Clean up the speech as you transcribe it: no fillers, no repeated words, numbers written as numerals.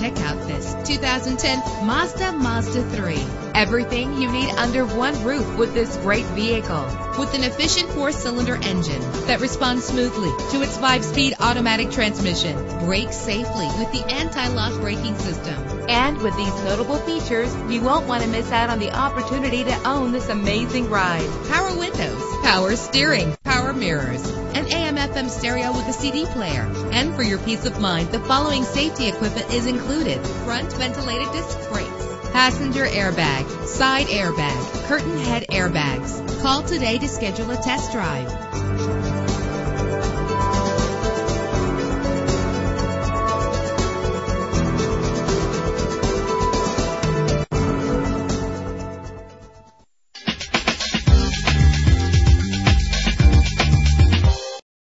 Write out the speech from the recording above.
Check out this 2010 Mazda 3. Everything you need under one roof with this great vehicle. With an efficient 4-cylinder engine that responds smoothly to its 5-speed automatic transmission. Brakes safely with the anti-lock braking system. And with these notable features, you won't want to miss out on the opportunity to own this amazing ride. Power windows, power steering, power mirrors, an AM/FM stereo with a CD player. And for your peace of mind, the following safety equipment is included: front ventilated disc brakes, passenger airbag, side airbag, curtain head airbags. Call today to schedule a test drive.